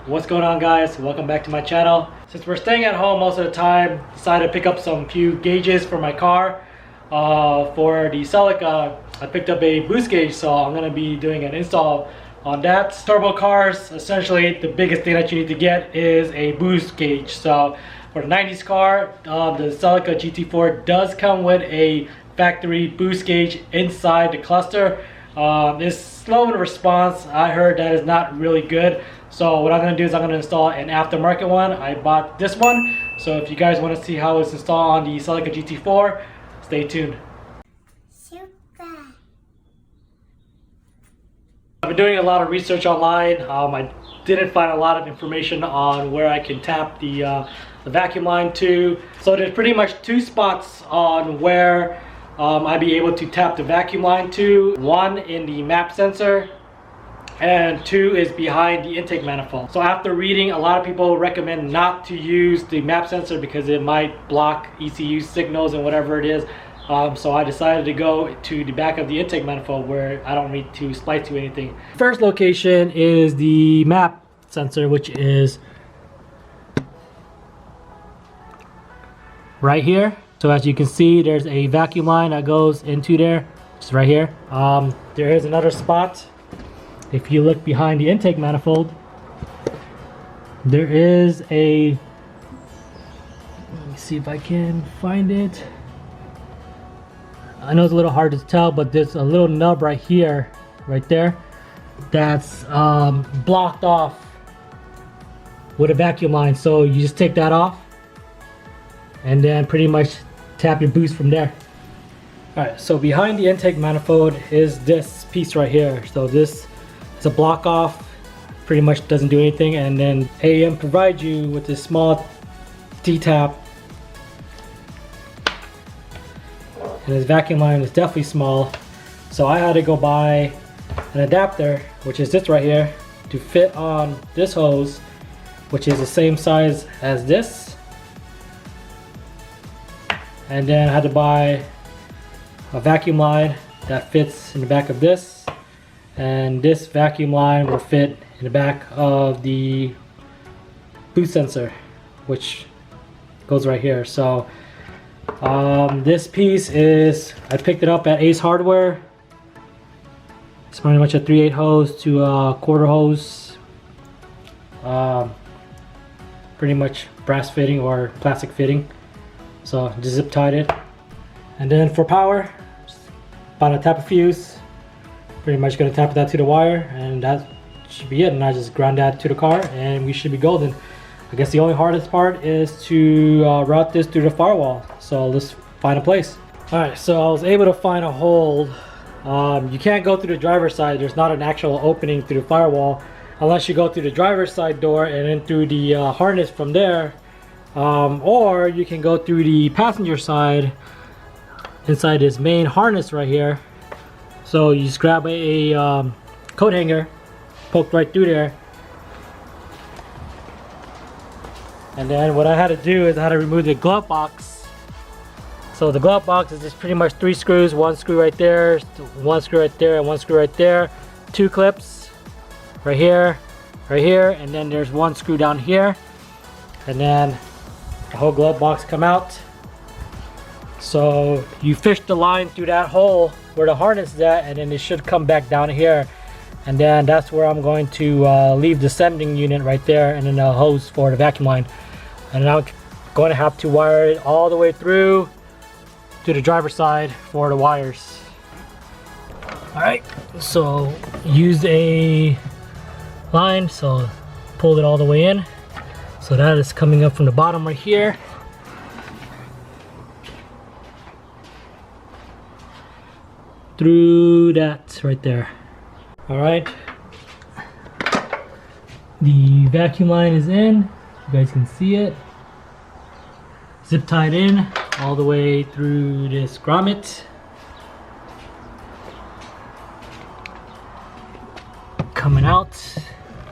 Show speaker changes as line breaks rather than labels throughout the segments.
What's going on, guys? Welcome back to my channel. Since we're staying at home most of the time, decided to pick up some few gauges for my car. For the Celica, I picked up a boost gauge, so I'm going to be doing an install on that. Turbo cars, essentially the biggest thing that you need to get is a boost gauge. So for the 90s car, the Celica GT4 does come with a factory boost gauge inside the cluster. It's slow in response. I heard that is not really good. So what I'm going to do is I'm going to install an aftermarket one. I bought this one. So if you guys want to see how it's installed on the Celica GT4, stay tuned. I've been doing a lot of research online. I didn't find a lot of information on where I can tap the vacuum line to. So there's pretty much two spots on where I'd be able to tap the vacuum line to. One in the map sensor, and two is behind the intake manifold. So after reading, a lot of people recommend not to use the map sensor because it might block ECU signals and whatever it is. So I decided to go to the back of the intake manifold where I don't need to splice to anything. First location is the map sensor, which is right here. So as you can see, there's a vacuum line that goes into there, which is right here. There is another spot. If you look behind the intake manifold, there is a, let me see if I can find it. I know it's a little hard to tell, but there's a little nub right here, right there, that's blocked off with a vacuum line. So you just take that off and then pretty much tap your boost from there. Alright, so behind the intake manifold is this piece right here. So this is a block off, pretty much doesn't do anything, and then AEM provides you with this small T-tap. And this vacuum line is definitely small, so I had to go buy an adapter, which is this right here, to fit on this hose, which is the same size as this. And then I had to buy a vacuum line that fits in the back of this, and this vacuum line will fit in the back of the boost sensor, which goes right here. So this piece is, I picked it up at Ace Hardware. It's pretty much a 3/8 hose to a quarter hose. Pretty much brass fitting or plastic fitting. So just zip tied it. And then for power, just about to tap a fuse. Pretty much gonna tap that to the wire, and that should be it. And I just ground that to the car and we should be golden. I guess the only hardest part is to route this through the firewall. So let's find a place. Alright, so I was able to find a hole. You can't go through the driver's side. There's not an actual opening through the firewall unless you go through the driver's side door and then through the harness from there. Or you can go through the passenger side inside this main harness right here. So you just grab a coat hanger, poke right through there. And then what I had to do is I had to remove the glove box. So the glove box is just pretty much 3 screws, 1 screw right there, 1 screw right there, and 1 screw right there. 2 clips right here, and then there's 1 screw down here. And then the whole glove box come out. So you fish the line through that hole where the harness is at, and then it should come back down here. And then that's where I'm going to leave the sending unit right there, and then the hose for the vacuum line. And then I'm going to have to wire it all the way through to the driver's side for the wires. Alright, so use a line, so pull it all the way in. So that is coming up from the bottom right here. Through that right there. Alright, the vacuum line is in, you guys can see it, zip tied in all the way through this grommet. Coming out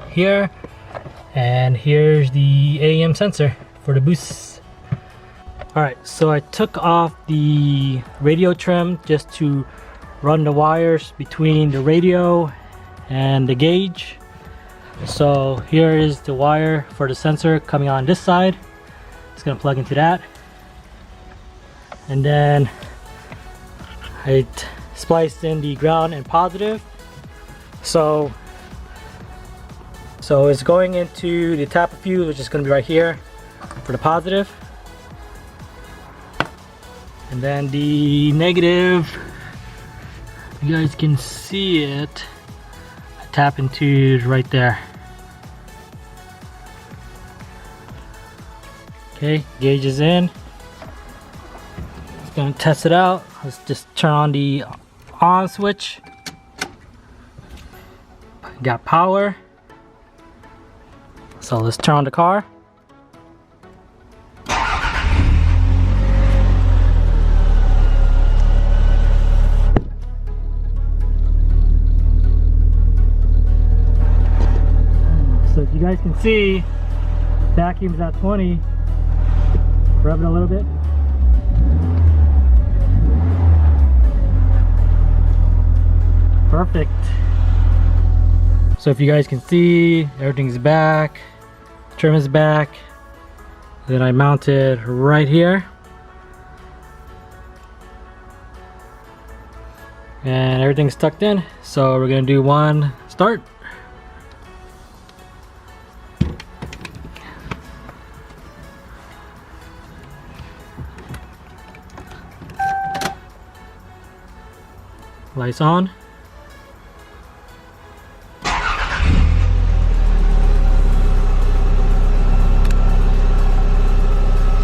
here, and here's the AEM sensor for the boost. Alright, so I took off the radio trim just to run the wires between the radio and the gauge. So here is the wire for the sensor coming on this side. It's gonna plug into that. And then I spliced in the ground and positive. So it's going into the tap fuse, which is gonna be right here for the positive. And then the negative, you guys can see it. I tap into right there. Okay, gauge is in. Gonna test it out. Let's just turn on the on switch. Got power. So let's turn on the car. So if you guys can see, vacuum's at 20. Rub it a little bit. Perfect. So if you guys can see, everything's back, trim is back. Then I mounted right here. And everything's tucked in. So we're gonna do one start. Lights on.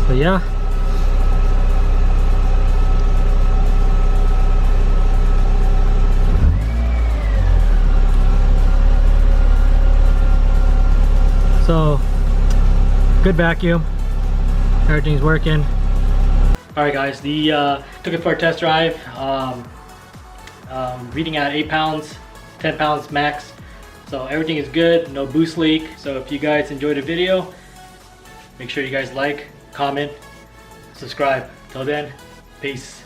So yeah. So good vacuum. Everything's working. Alright guys, took it for a test drive. Reading at 8 pounds, 10 pounds max. So everything is good, no boost leak. So if you guys enjoyed the video, make sure you guys like, comment, subscribe. Till then, peace.